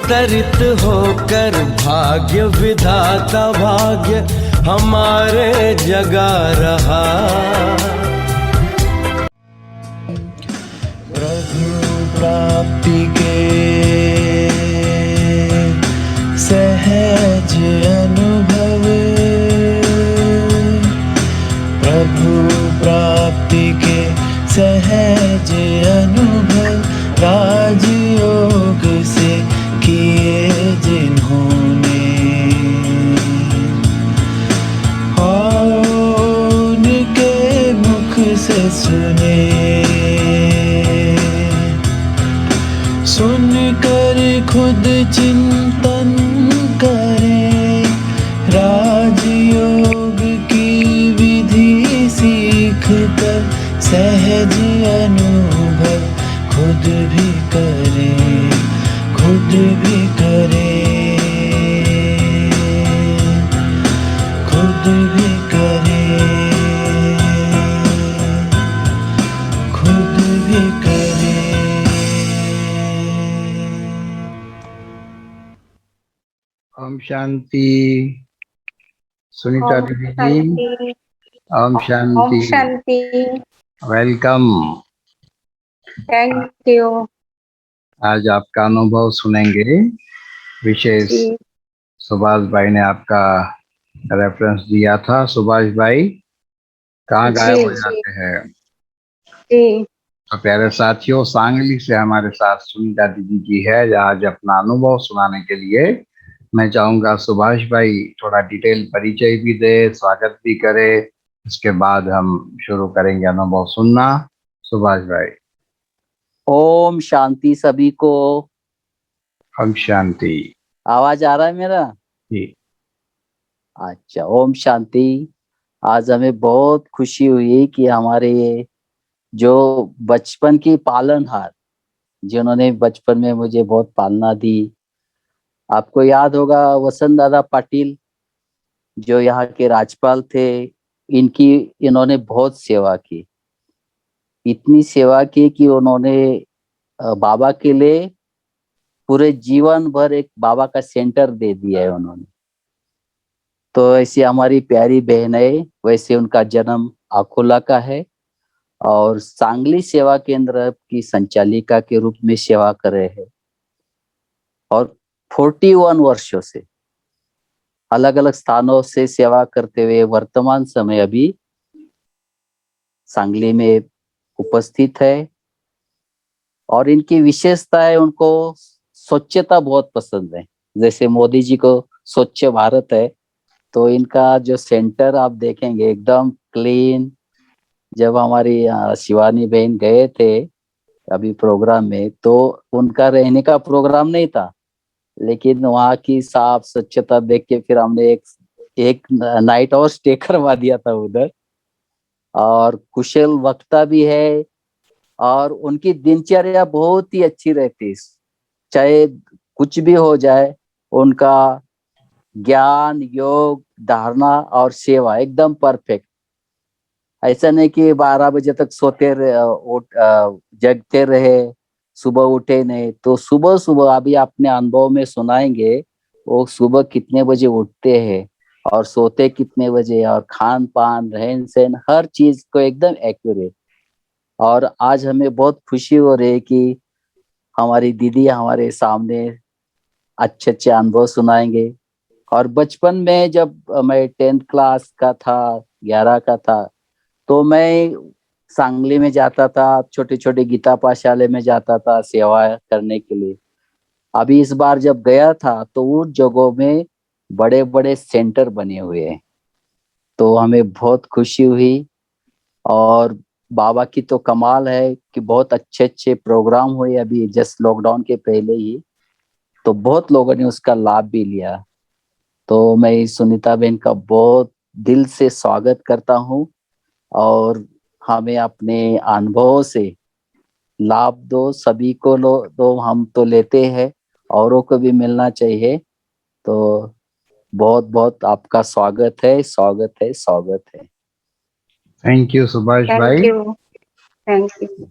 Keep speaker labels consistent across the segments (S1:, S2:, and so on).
S1: अवतरित होकर भाग्य विधाता भाग्य हमारे जगा रहा। प्रभु प्राप्ति के सहज अनुभव, प्रभु प्राप्ति के सहज अनुभव राजयोग से किए जिन्होंने, उनके मुख से सुने, सुनकर खुद चिंतन करें, राजयोग की विधि सीख कर सहज अनुभव खुद भी करें, खुद भी करें, खुद भी करें, खुद भी करें।
S2: ओम शांति। सुनीता दीदी जी, ओम शांति।
S3: ओम शांति।
S2: वेलकम।
S3: Thank you.
S2: आज आपका अनुभव सुनेंगे। विशेष सुभाष भाई ने आपका रेफरेंस दिया था। सुभाष भाई कहाँ गायब हो जाते हैं? तो प्यारे साथियों, सांगली से हमारे साथ सुनीता दीदी जी है आज अपना अनुभव सुनाने के लिए। मैं चाहूंगा सुभाष भाई थोड़ा डिटेल परिचय भी दे, स्वागत भी करे, इसके बाद हम शुरू करेंगे अनुभव सुनना। सुभाष भाई।
S4: ओम शांति सभी को।
S2: ओम शांति।
S4: आवाज आ रहा है मेरा?
S2: जी।
S4: अच्छा, ओम शांति। आज हमें बहुत खुशी हुई कि हमारे जो बचपन की पालनहार, जिन्होंने बचपन में मुझे बहुत पालना दी, आपको याद होगा वसंत दादा पाटिल जो यहाँ के राज्यपाल थे, इन्होंने बहुत सेवा की, इतनी सेवा की कि उन्होंने बाबा के लिए पूरे जीवन भर एक बाबा का सेंटर दे दिया है उन्होंने। तो ऐसी हमारी प्यारी बहन है, वैसे उनका जन्म अकोला का है और सांगली सेवा केंद्र की संचालिका के रूप में सेवा कर रहे हैं और 41 वर्षों से अलग अलग स्थानों से सेवा करते हुए वर्तमान समय अभी सांगली में उपस्थित है। और इनकी विशेषता है, उनको स्वच्छता बहुत पसंद है। जैसे मोदी जी को स्वच्छ भारत है, तो इनका जो सेंटर आप देखेंगे एकदम क्लीन। जब हमारी शिवानी बहन गए थे अभी प्रोग्राम में, तो उनका रहने का प्रोग्राम नहीं था, लेकिन वहाँ की साफ स्वच्छता देख के फिर हमने एक नाइट और स्टे करवा दिया था उधर। और कुशल वक्ता भी है और उनकी दिनचर्या बहुत ही अच्छी रहती है, चाहे कुछ भी हो जाए, उनका ज्ञान, योग, धारणा और सेवा एकदम परफेक्ट। ऐसा नहीं कि 12 बजे तक जगते रहे, सुबह उठे नहीं। तो सुबह सुबह अभी अपने अनुभव में सुनाएंगे वो सुबह कितने बजे उठते हैं और सोते कितने बजे, और खान पान, रहन सहन, हर चीज को एकदम एक्यूरेट। और आज हमें बहुत खुशी हो रही है कि हमारी दीदी हमारे सामने अच्छे अच्छे अनुभव सुनाएंगे। और बचपन में जब मैं 10th क्लास का था, 11 का था, तो मैं सांगली में जाता था, छोटे छोटे गीता पाठशाले में जाता था सेवा करने के लिए। अभी इस बार जब गया था तो उन जगहों में बड़े बड़े सेंटर बने हुए हैं, तो हमें बहुत खुशी हुई। और बाबा की तो कमाल है कि बहुत अच्छे अच्छे प्रोग्राम हुए अभी जस्ट लॉकडाउन के पहले ही, तो बहुत लोगों ने उसका लाभ भी लिया। तो मैं सुनीता बहन का बहुत दिल से स्वागत करता हूँ और हमें अपने अनुभवों से लाभ दो, सभी को दो, हम तो लेते हैं, औरों को भी मिलना चाहिए। तो बहुत बहुत आपका स्वागत है, स्वागत है, स्वागत है।
S2: थैंक यू सुभाष भाई।
S3: Thank you.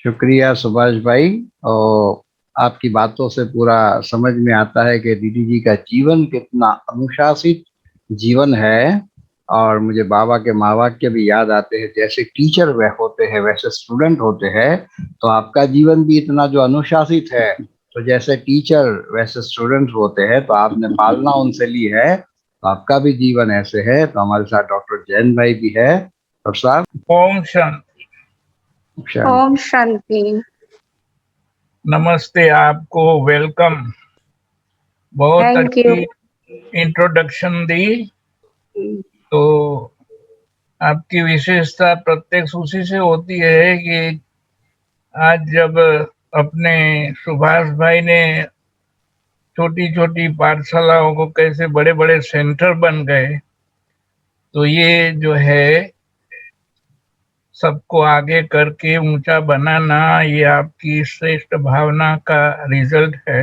S2: शुक्रिया सुभाष भाई। और आपकी बातों से पूरा समझ में आता है कि दीदी जी का जीवन कितना अनुशासित जीवन है। और मुझे बाबा के माँ वाक्य भी याद आते हैं, जैसे टीचर वह होते हैं वैसे स्टूडेंट होते हैं। तो आपका जीवन भी इतना जो अनुशासित है, तो जैसे टीचर वैसे स्टूडेंट होते हैं, तो आपने पालना उनसे ली है, तो आपका भी जीवन ऐसे है। तो हमारे साथ डॉक्टर जैन भाई भी है। डॉक्टर साहब,
S3: ओम शांति।
S2: शांति।
S5: ओम शांति।
S3: नमस्ते, आपको वेलकम। बहुत
S5: थैंक यू।
S3: अच्छी इंट्रोडक्शन दी। तो आपकी विशेषता प्रत्यक्ष उसी से होती है कि आज जब अपने सुभाष भाई ने छोटी छोटी पाठशालाओं को कैसे बड़े बड़े सेंटर बन गए, तो ये जो है सबको आगे करके ऊंचा बनाना, ये आपकी श्रेष्ठ भावना का रिजल्ट है।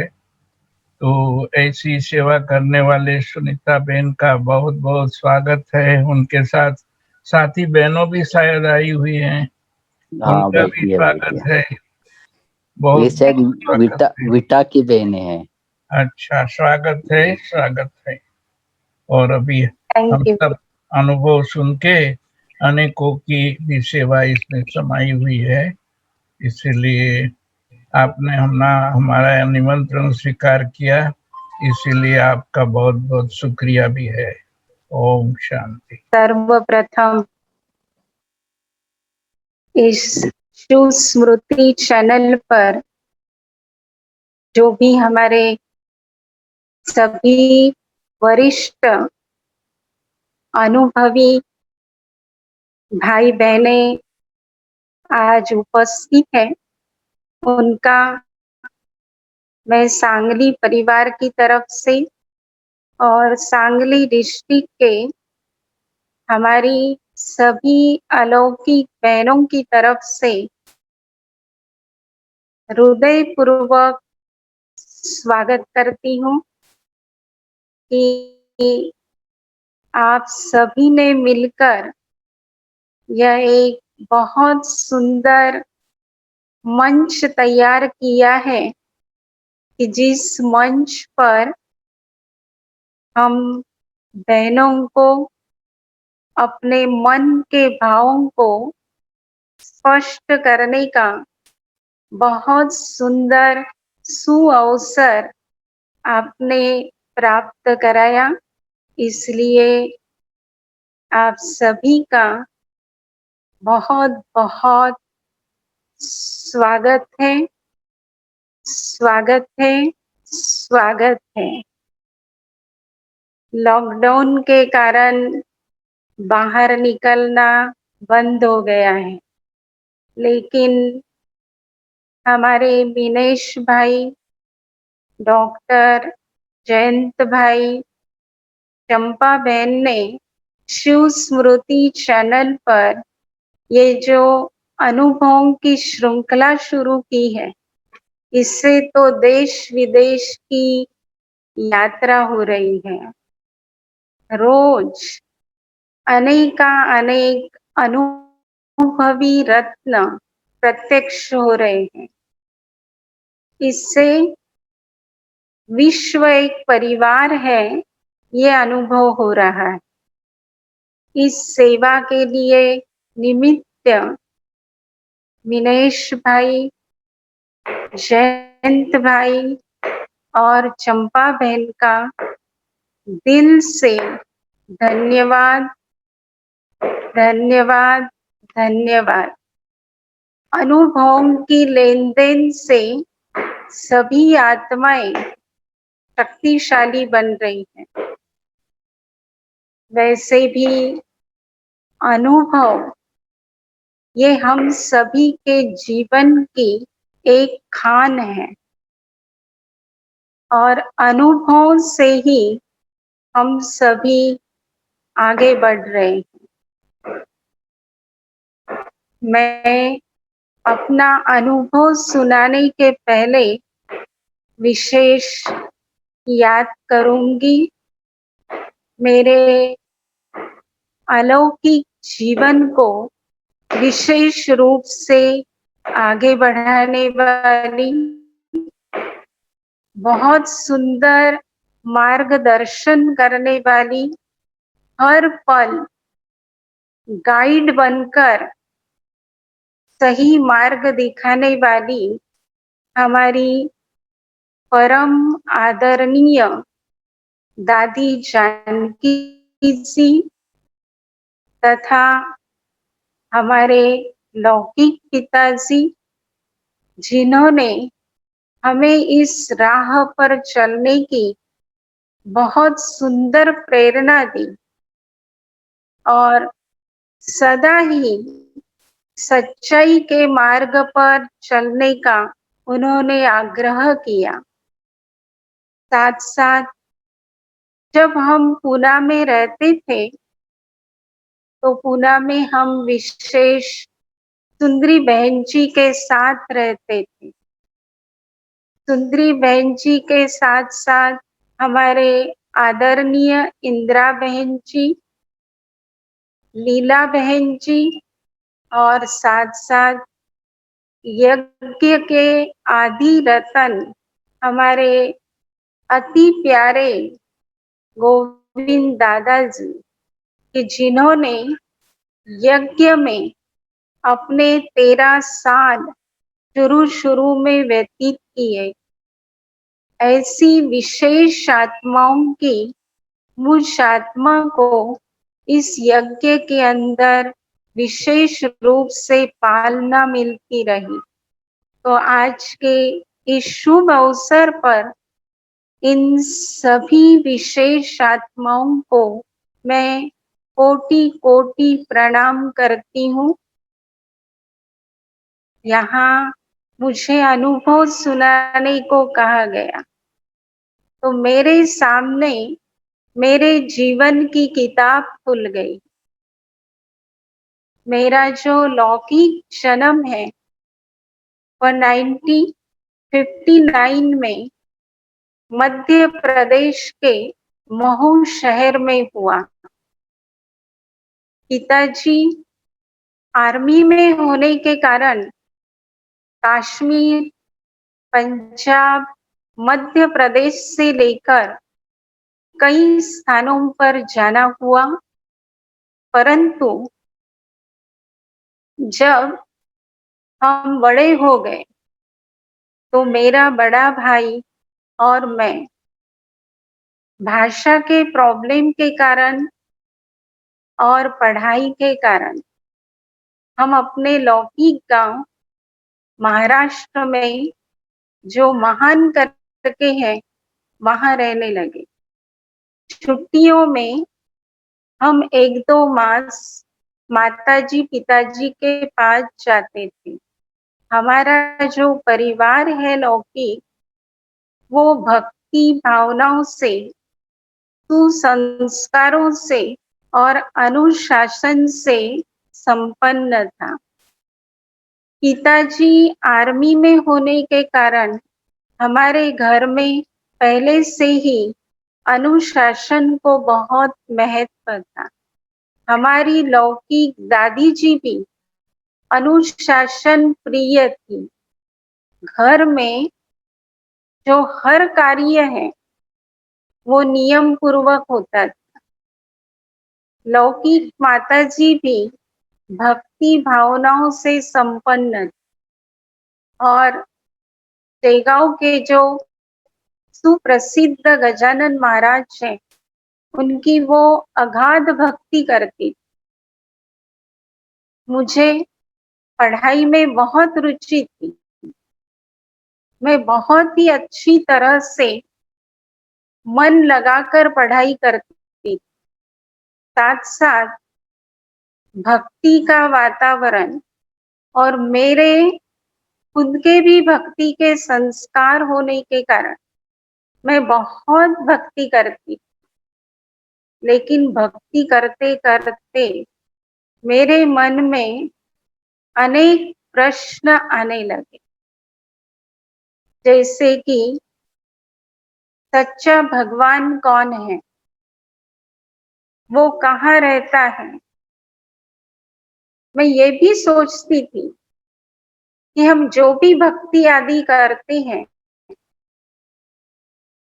S3: तो ऐसी सेवा करने वाले सुनीता बहन का बहुत बहुत स्वागत है। उनके साथ साथी बहनों भी शायद आई हुई हैं,
S4: हाँ
S3: उनका भी
S4: बैठिए
S3: स्वागत
S4: बैठिए।
S3: है।
S4: ये
S3: बहुत
S4: शायद
S3: स्वागत है।
S4: विटा की बहनें हैं।
S3: अच्छा, स्वागत है, स्वागत है। और अभी हम
S5: थैंक यू।
S3: सब अनुभव सुन के अनेकों की भी सेवा इसमें समाई हुई है, इसीलिए आपने हमारा निमंत्रण स्वीकार किया, इसीलिए आपका बहुत बहुत शुक्रिया भी है। ओम शांति।
S5: सर्वप्रथम इस शिव स्मृति चैनल पर जो भी हमारे सभी वरिष्ठ अनुभवी भाई बहने आज उपस्थित हैं, उनका मैं सांगली परिवार की तरफ से और सांगली डिस्ट्रिक्ट के हमारी सभी अलौकिक बहनों की तरफ से हृदयपूर्वक स्वागत करती हूँ कि आप सभी ने मिलकर यह एक बहुत सुंदर मंच तैयार किया है कि जिस मंच पर हम बहनों को अपने मन के भावों को स्पष्ट करने का बहुत सुंदर सुअवसर आपने प्राप्त कराया, इसलिए आप सभी का बहुत बहुत स्वागत है, स्वागत है, स्वागत है। लॉकडाउन के कारण बाहर निकलना बंद हो गया है, लेकिन हमारे विनेश भाई, डॉक्टर जयंत भाई, चंपा बहन ने शिव स्मृति चैनल पर ये जो अनुभवों की श्रृंखला शुरू की है, इससे तो देश विदेश की यात्रा हो रही है। रोज अनेक अनुभवी रत्न प्रत्यक्ष हो रहे हैं। इससे विश्व एक परिवार है, ये अनुभव हो रहा है। इस सेवा के लिए निमित्त विनेश भाई, जयंत भाई और चंपा बहन का दिल से धन्यवाद, धन्यवाद, धन्यवाद। अनुभवों की लेन देन से सभी आत्माएं शक्तिशाली बन रही हैं। वैसे भी अनुभव ये हम सभी के जीवन की एक खान है, और अनुभव से ही हम सभी आगे बढ़ रहे हैं। मैं अपना अनुभव सुनाने के पहले विशेष याद करूंगी मेरे अलौकिक जीवन को विशेष रूप से आगे बढ़ाने वाली बहुत सुंदर मार्गदर्शन करने वाली, हर पल गाइड बनकर सही मार्ग दिखाने वाली हमारी परम आदरणीय दादी जानकी जी तथा हमारे लौकिक पिताजी, जिन्होंने हमें इस राह पर चलने की बहुत सुंदर प्रेरणा दी और सदा ही सच्चाई के मार्ग पर चलने का उन्होंने आग्रह किया। साथ साथ जब हम पूना में रहते थे तो पूना में हम विशेष सुंदरी बहन जी के साथ रहते थे। सुंदरी बहन जी के साथ साथ हमारे आदरणीय इंदिरा बहन जी, लीला बहन जी और साथ साथ यज्ञ के आदि रतन हमारे अति प्यारे गोविंद दादाजी, कि जिन्होंने यज्ञ में अपने 13 साल शुरू में व्यतीत किए। ऐसी विशेष आत्माओं की मुझ आत्मा को इस यज्ञ के अंदर विशेष रूप से पालना मिलती रही। तो आज के इस शुभ अवसर पर इन सभी विशेष आत्माओं को मैं कोटि कोटि प्रणाम करती हूँ। यहाँ मुझे अनुभव सुनाने को कहा गया, तो मेरे सामने मेरे जीवन की किताब खुल गई। मेरा जो लौकिक जन्म है वह 1959 में मध्य प्रदेश के महू शहर में हुआ। पिताजी आर्मी में होने के कारण कश्मीर, पंजाब, मध्य प्रदेश से लेकर कई स्थानों पर जाना हुआ, परंतु जब हम बड़े हो गए तो मेरा बड़ा भाई और मैं भाषा के प्रॉब्लम के कारण और पढ़ाई के कारण हम अपने लौकिक गांव महाराष्ट्र में जो महान करके है वहां रहने लगे। छुट्टियों में हम 1-2 मास माताजी पिताजी के पास जाते थे। हमारा जो परिवार है लौकिक, वो भक्ति भावनाओं से, सुसंस्कारों से और अनुशासन से संपन्न था। पिताजी आर्मी में होने के कारण हमारे घर में पहले से ही अनुशासन को बहुत महत्व था। हमारी लौकिक दादी जी भी अनुशासन प्रिय थी। घर में जो हर कार्य है वो नियम पूर्वक होता था। लौकिक माताजी भी भक्ति भावनाओं से संपन्न और शेगांव के जो सुप्रसिद्ध गजानन महाराज हैं, उनकी वो अगाध भक्ति करती। मुझे पढ़ाई में बहुत रुचि थी। मैं बहुत ही अच्छी तरह से मन लगाकर पढ़ाई करती। साथ साथ भक्ति का वातावरण और मेरे खुद के भी भक्ति के संस्कार होने के कारण मैं बहुत भक्ति करती। लेकिन भक्ति करते करते मेरे मन में अनेक प्रश्न आने लगे, जैसे कि सच्चा भगवान कौन है, वो कहाँ रहता है। मैं ये भी सोचती थी कि हम जो भी भक्ति आदि करते हैं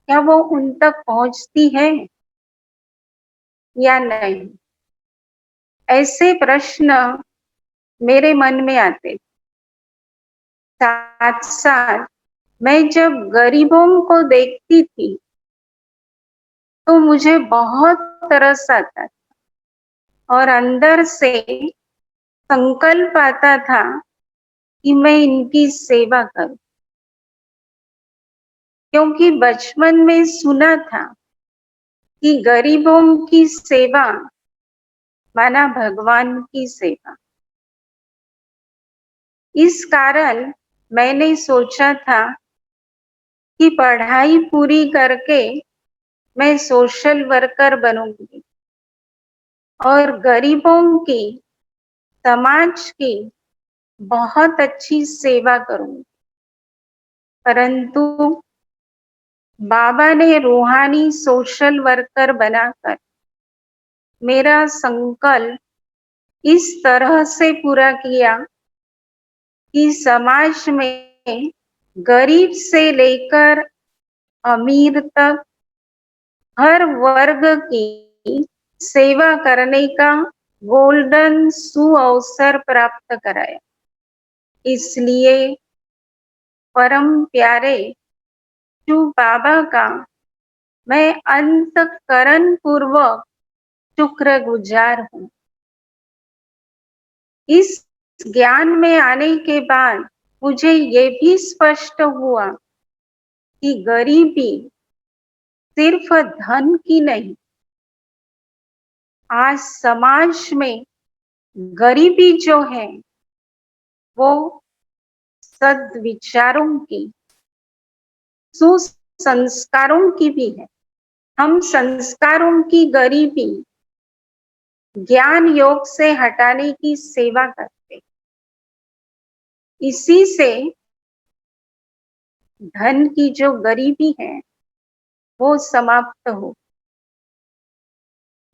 S5: क्या वो उन तक पहुंचती है या नहीं? ऐसे प्रश्न मेरे मन में आते। साथ साथ मैं जब गरीबों को देखती थी तो मुझे बहुत तरस आता था और अंदर से संकल्प आता था कि मैं इनकी सेवा करूं, क्योंकि बचपन में सुना था कि गरीबों की सेवा माना भगवान की सेवा। इस कारण मैंने सोचा था कि पढ़ाई पूरी करके मैं सोशल वर्कर बनूंगी और गरीबों की, समाज की बहुत अच्छी सेवा करूंगी। परंतु बाबा ने रूहानी सोशल वर्कर बनाकर मेरा संकल्प इस तरह से पूरा किया कि समाज में गरीब से लेकर अमीर तक हर वर्ग की सेवा करने का गोल्डन सुअवसर प्राप्त कराया। इसलिए परम प्यारे शिव बाबा का मैं अंतःकरण पूर्वक शुक्रगुजार हूँ। इस ज्ञान में आने के बाद मुझे ये भी स्पष्ट हुआ कि गरीबी सिर्फ धन की नहीं, आज समाज में गरीबी जो है वो सद्विचारों की, सुसंस्कारों की भी है। हम संस्कारों की गरीबी ज्ञान योग से हटाने की सेवा करते, इसी से धन की जो गरीबी है वो समाप्त हो।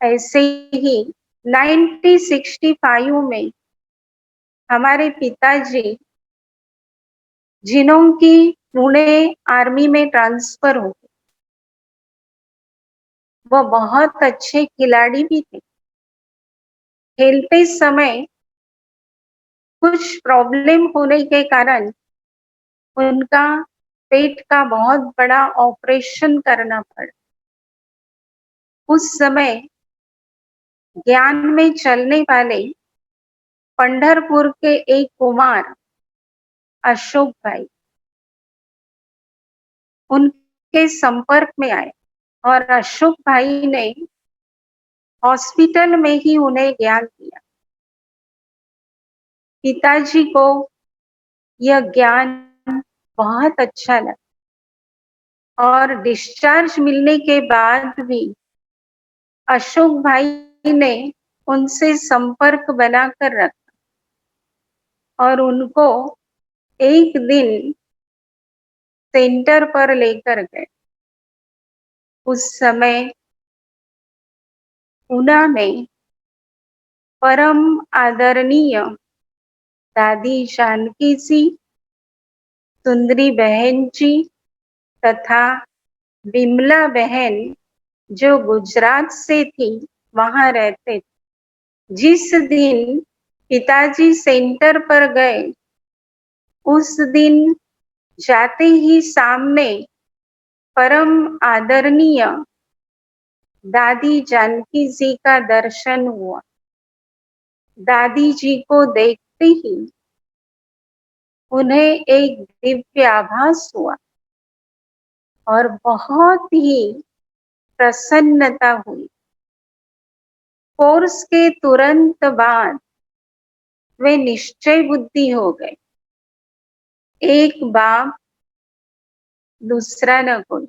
S5: ऐसे ही 1965 में हमारे पिताजी, जिन्हों की पुणे आर्मी में ट्रांसफर हो गई, वो बहुत अच्छे खिलाड़ी भी थे। खेलते समय कुछ प्रॉब्लम होने के कारण उनका पेट का बहुत बड़ा ऑपरेशन करना पड़ा। उस समय ज्ञान में चलने वाले पंढरपुर के एक कुमार अशोक भाई उनके संपर्क में आए और अशोक भाई ने हॉस्पिटल में ही उन्हें ज्ञान दिया। पिताजी को यह ज्ञान बहुत अच्छा लगा और डिस्चार्ज मिलने के बाद भी अशोक भाई ने उनसे संपर्क बनाकर रखा और उनको एक दिन सेंटर पर लेकर गए। उस समय ऊना में परम आदरणीय दादी जानकी जी, सुंदरी बहन जी तथा बिमला बहन जो गुजरात से थी वहां रहते थे। जिस दिन पिताजी सेंटर पर गए उस दिन जाते ही सामने परम आदरणीय दादी जानकी जी का दर्शन हुआ। दादी जी को देखते ही उन्हें एक दिव्य आभास हुआ और बहुत ही प्रसन्नता हुई। कोर्स के तुरंत बाद वे निश्चय बुद्धि हो गए, एक बाप दूसरा न कोई।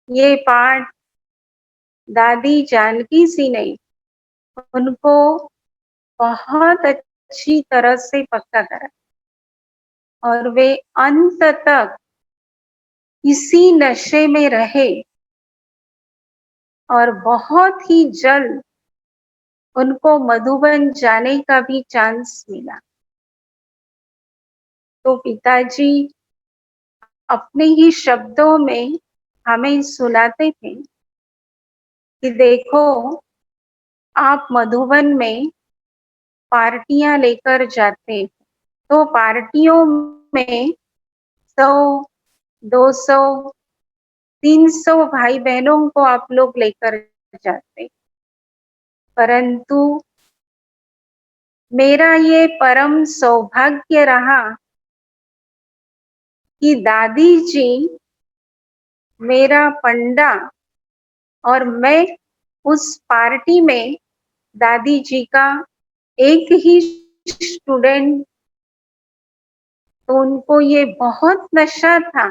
S5: ये पाठ दादी जानकी जी ने उनको बहुत अच्छी तरह से पक्का करा और वे अंत तक इसी नशे में रहे और बहुत ही जल्द उनको मधुबन जाने का भी चांस मिला। तो पिताजी अपने ही शब्दों में हमें सुनाते थे कि देखो, आप मधुबन में पार्टियां लेकर जाते, तो पार्टियों में 100, 200, 300 भाई बहनों को आप लोग लेकर जाते, परंतु मेरा ये परम सौभाग्य रहा कि दादी जी मेरा पंडा और मैं उस पार्टी में दादी जी का एक ही स्टूडेंट, तो उनको ये बहुत नशा था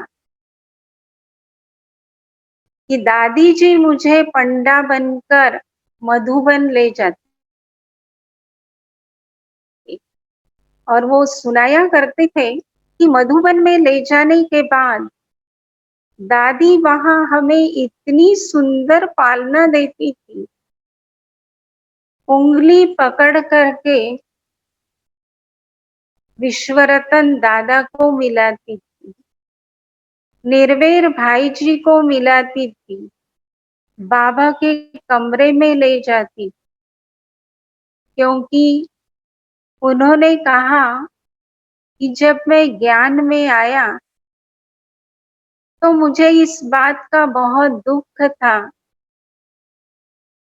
S5: कि दादी जी मुझे पंडा बनकर मधुबन ले जाती, और वो सुनाया करते थे कि मधुबन में ले जाने के बाद दादी वहां हमें इतनी सुंदर पालना देती थी, उंगली पकड़ करके विश्वरतन दादा को मिलाती थी, निर्वेर भाई जी को मिलाती थी, बाबा के कमरे में ले जाती, क्योंकि उन्होंने कहा कि जब मैं ज्ञान में आया तो मुझे इस बात का बहुत दुख था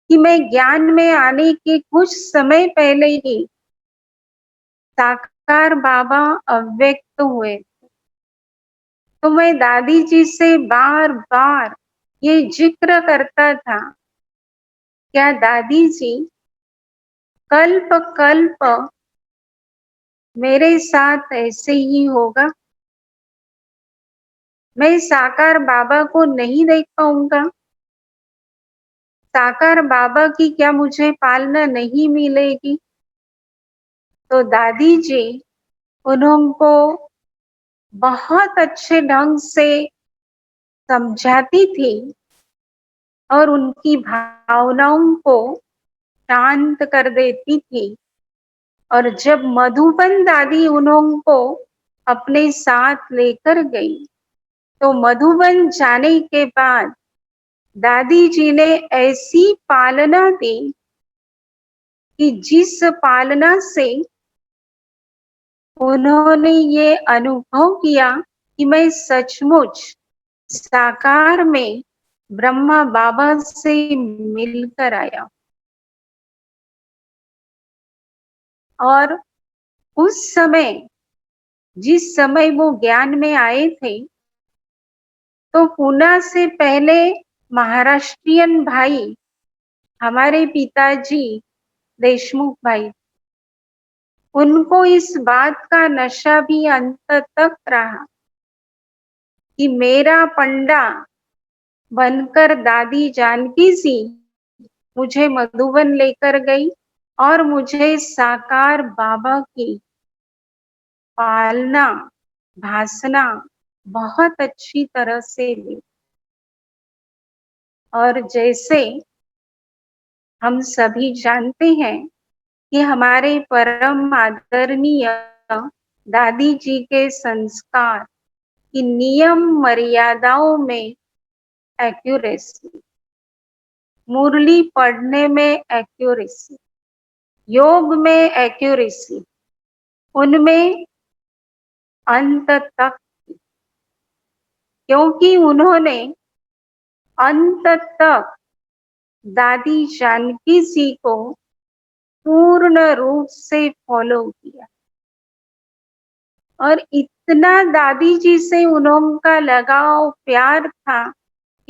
S5: कि मैं ज्ञान में आने के कुछ समय पहले ही साकार बाबा अव्यक्त हुए। तो मैं दादी जी से बार बार ये जिक्र करता था, क्या दादी जी कल्प कल्प मेरे साथ ऐसे ही होगा? मैं साकार बाबा को नहीं देख पाऊंगा? साकार बाबा की क्या मुझे पालना नहीं मिलेगी? तो दादी जी उनको बहुत अच्छे ढंग से समझाती थी और उनकी भावनाओं को शांत कर देती थी। और जब मधुबन दादी उनको अपने साथ लेकर गई, तो मधुबन जाने के बाद दादी जी ने ऐसी पालना दी कि जिस पालना से उन्होंने ये अनुभव किया कि मैं सचमुच साकार में ब्रह्मा बाबा से मिलकर आया। और उस समय, जिस समय वो ज्ञान में आए थे, तो पूना से पहले महाराष्ट्रियन भाई हमारे पिताजी देशमुख भाई, उनको इस बात का नशा भी अंत तक रहा कि मेरा पंडा बनकर दादी जानकी जी मुझे मधुबन लेकर गई और मुझे साकार बाबा की पालना, भासना बहुत अच्छी तरह से ली। और जैसे हम सभी जानते हैं कि हमारे परम आदरणीय दादी जी के संस्कार की नियम मर्यादाओं में एक्यूरेसी, मुरली पढ़ने में एक्यूरेसी, योग में एक्यूरेसी, उनमें अंत तक, क्योंकि उन्होंने अंत तक दादी जानकी जी को पूर्ण रूप से फॉलो किया। और इतना दादी जी से उनका लगाव, प्यार था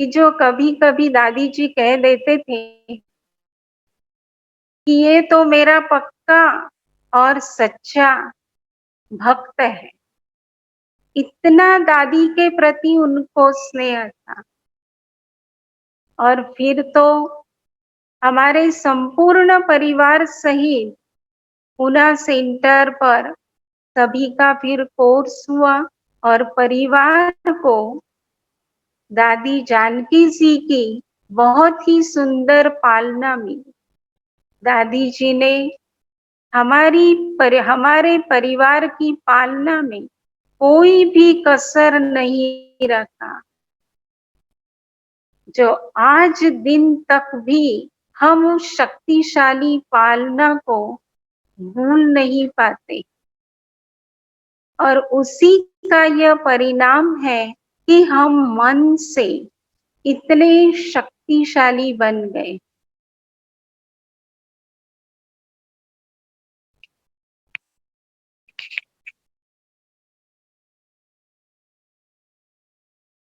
S5: कि जो कभी कभी दादी जी कह देते थे कि ये तो मेरा पक्का और सच्चा भक्त है। इतना दादी के प्रति उनको स्नेह था। और फिर तो हमारे संपूर्ण परिवार सहित पूना सेंटर पर सभी का फिर कोर्स हुआ और परिवार को दादी जानकी जी की बहुत ही सुंदर पालना मिली। दादी जी ने हमारे परिवार की पालना में कोई भी कसर नहीं रखा। जो आज दिन तक भी हम उस शक्तिशाली पालना को भूल नहीं पाते, और उसी का यह परिणाम है कि हम मन से इतने शक्तिशाली बन गए।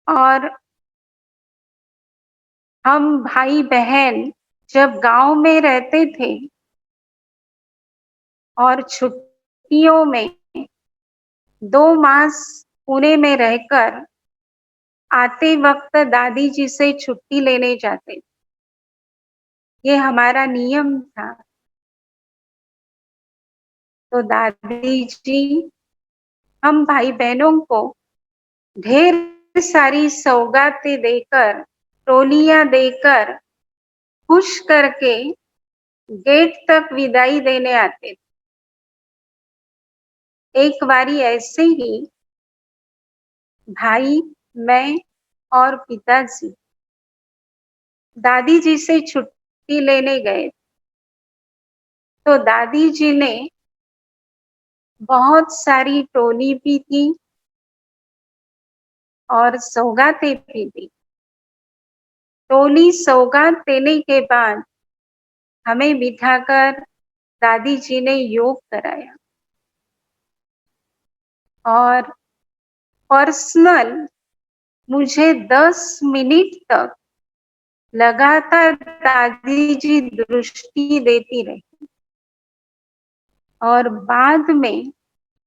S5: और हम भाई बहन जब गांव में रहते थे और छुट्टियों में 2 मास पुणे में रहकर आते वक्त दादी जी से छुट्टी लेने जाते, ये हमारा नियम था। तो दादी जी हम भाई बहनों को ढेर सारी सौगातें देकर, टोलियां देकर, खुश करके गेट तक विदाई देने आते थे। एक बारी ऐसे ही भाई, मैं और पिताजी दादी जी से छुट्टी लेने गए, तो दादी जी ने बहुत सारी टोली भी थी और सौगातें भी दी। टोली सौगात देने के बाद हमें बिठाकर दादी जी ने योग कराया और पर्सनल मुझे 10 मिनट तक लगातार दादी जी दृष्टि देती रही। और बाद में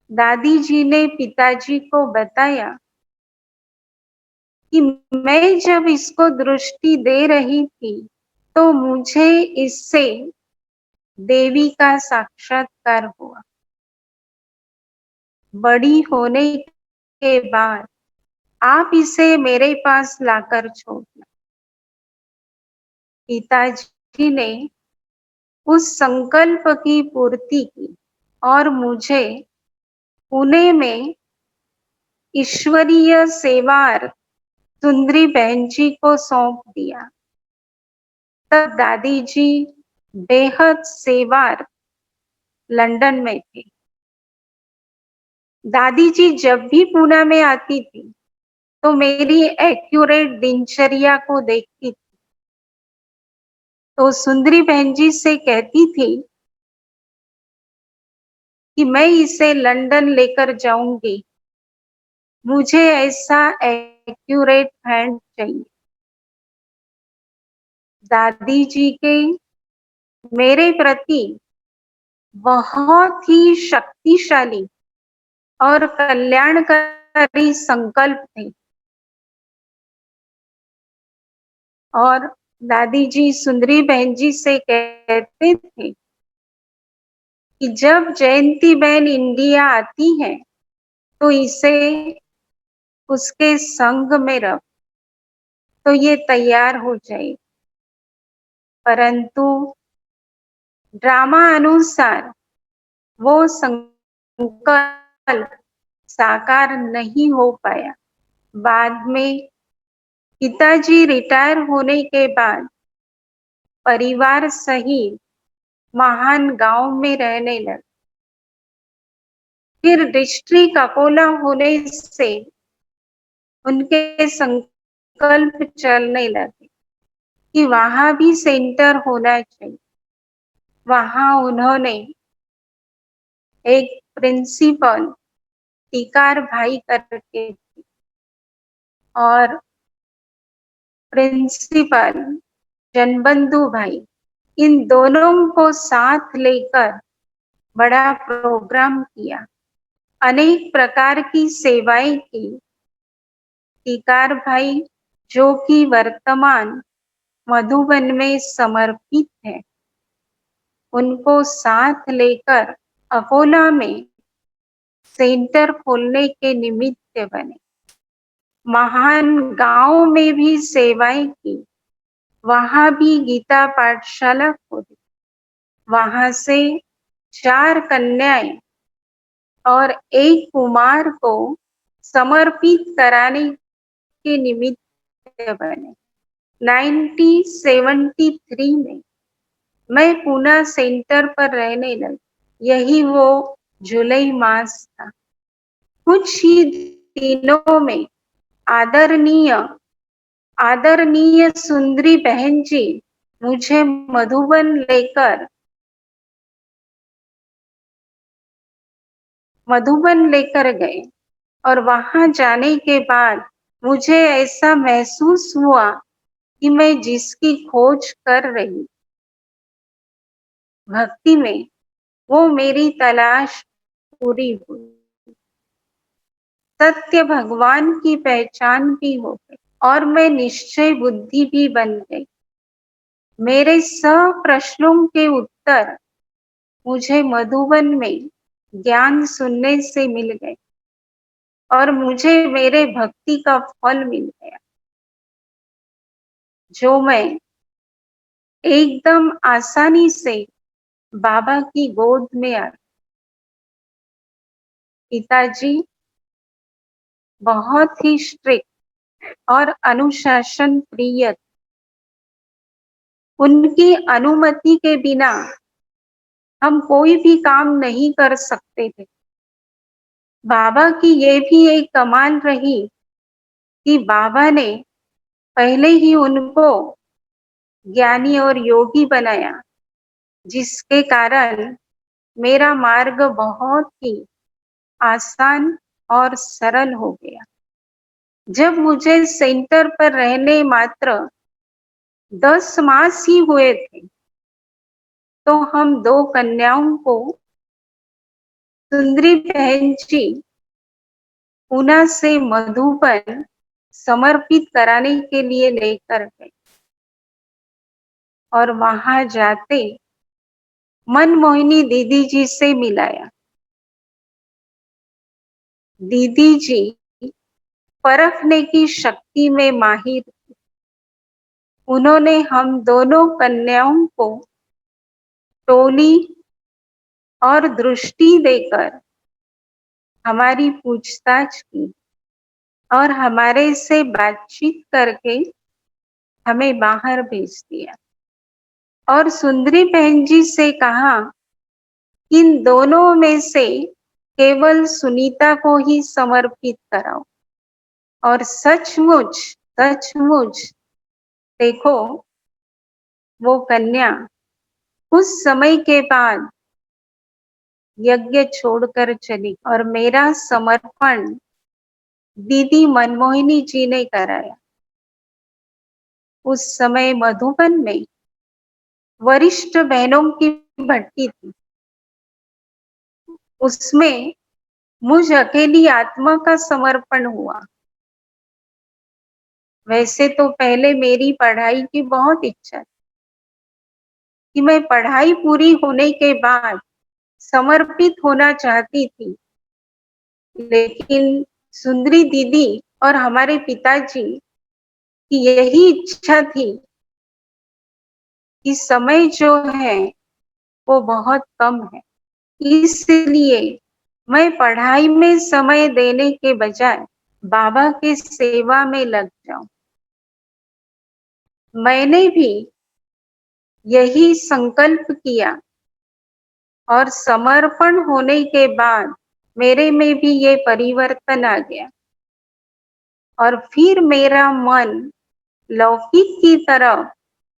S5: दादी जी ने पिताजी को बताया कि मैं जब इसको दृष्टि दे रही थी तो मुझे इससे देवी का साक्षात्कार हुआ। बड़ी होने के बाद आप इसे मेरे पास लाकर छोड़ना। पिताजी ने उस संकल्प की पूर्ति की और मुझे पुणे में ईश्वरीय सेवार सुंदरी बहन जी को सौंप दिया। तब दादी जी बेहद सेवार लंदन में थे। दादी जी जब भी पुणे में आती थी तो मेरी एक्यूरेट दिनचर्या को देखती थी, तो सुंदरी बहन जी से कहती थी कि मैं इसे लंदन लेकर जाऊंगी, मुझे ऐसा एक्यूरेट हैंड चाहिए। दादी जी के मेरे प्रति बहुत ही शक्तिशाली और कल्याणकारी संकल्प थे। और दादी जी सुंदरी बहन जी से कहते थे कि जब जयंती बहन इंडिया आती है तो इसे उसके संग में रख, तो ये तैयार हो जाए। परंतु ड्रामा अनुसार वो संकल्प साकार नहीं हो पाया। बाद में पिताजी रिटायर होने के बाद परिवार सहित महान गांव में रहने लगे। फिर डिस्ट्रिक्ट अकोला होने से उनके संकल्प चलने लगे कि वहां भी सेंटर होना चाहिए। वहां उन्होंने एक प्रिंसिपल टीकार भाई करके और प्रिंसिपल जनबंधु भाई, इन दोनों को साथ लेकर बड़ा प्रोग्राम किया, अनेक प्रकार की सेवाएं की। टीकार भाई जो कि वर्तमान मधुबन में समर्पित है, उनको साथ लेकर अकोला में सेंटर खोलने के निमित्त बने। महान गांव में भी सेवाएं की, वहां भी गीता पाठशाला खोली। वहां से 4 कन्याएं और 1 कुमार को समर्पित कराने के निमित्त बने। 1973 में मैं पूना सेंटर पर रहने लगी। यही वो जुलाई मास था। कुछ ही दिनों में आदरणीय आदरणीय सुंदरी बहन जी मुझे मधुबन लेकर गए और वहां जाने के बाद मुझे ऐसा महसूस हुआ कि मैं जिसकी खोज कर रही भक्ति में, वो मेरी तलाश पूरी हुई। सत्य भगवान की पहचान भी हो गई और मैं निश्चय बुद्धि भी बन गई। मेरे सब प्रश्नों के उत्तर मुझे मधुबन में ज्ञान सुनने से मिल गए और मुझे मेरे भक्ति का फल मिल गया, जो मैं एकदम आसानी से बाबा की गोद में आ। पिताजी बहुत ही स्ट्रिक्ट और अनुशासन प्रिय। उनकी अनुमति के बिना हम कोई भी काम नहीं कर सकते थे। बाबा की ये भी एक कमाल रही कि बाबा ने पहले ही उनको ज्ञानी और योगी बनाया, जिसके कारण मेरा मार्ग बहुत ही आसान और सरल हो गया। जब मुझे सेंटर पर रहने मात्र 10 मास ही हुए थे, तो हम 2 कन्याओं को सुंदरी बहन जी पूना से मधुबन समर्पित कराने के लिए लेकर गए और वहां जाते मनमोहिनी दीदी जी से मिलाया। दीदी जी परखने की शक्ति में माहिर थी। उन्होंने हम दोनों कन्याओं को टोली और दृष्टि देकर हमारी पूछताछ की और हमारे से बातचीत करके हमें बाहर भेज दिया और सुंदरी बहन जी से कहा, इन दोनों में से केवल सुनीता को ही समर्पित कराओ। और सचमुच देखो, वो कन्या कुछ समय के बाद यज्ञ छोड़कर चली और मेरा समर्पण दीदी मनमोहिनी जी ने कराया। उस समय मधुबन में वरिष्ठ बहनों की भट्टी थी। उसमें मुझ अकेली आत्मा का समर्पण हुआ। वैसे तो पहले मेरी पढ़ाई की बहुत इच्छा थी कि मैं पढ़ाई पूरी होने के बाद समर्पित होना चाहती थी, लेकिन सुंदरी दीदी और हमारे पिताजी की यही इच्छा थी कि समय जो है वो बहुत कम है, इसलिए मैं पढ़ाई में समय देने के बजाय बाबा के सेवा में लग जाऊं। मैंने भी यही संकल्प किया और समर्पण होने के बाद मेरे में भी ये परिवर्तन आ गया और फिर मेरा मन लौकिक की तरफ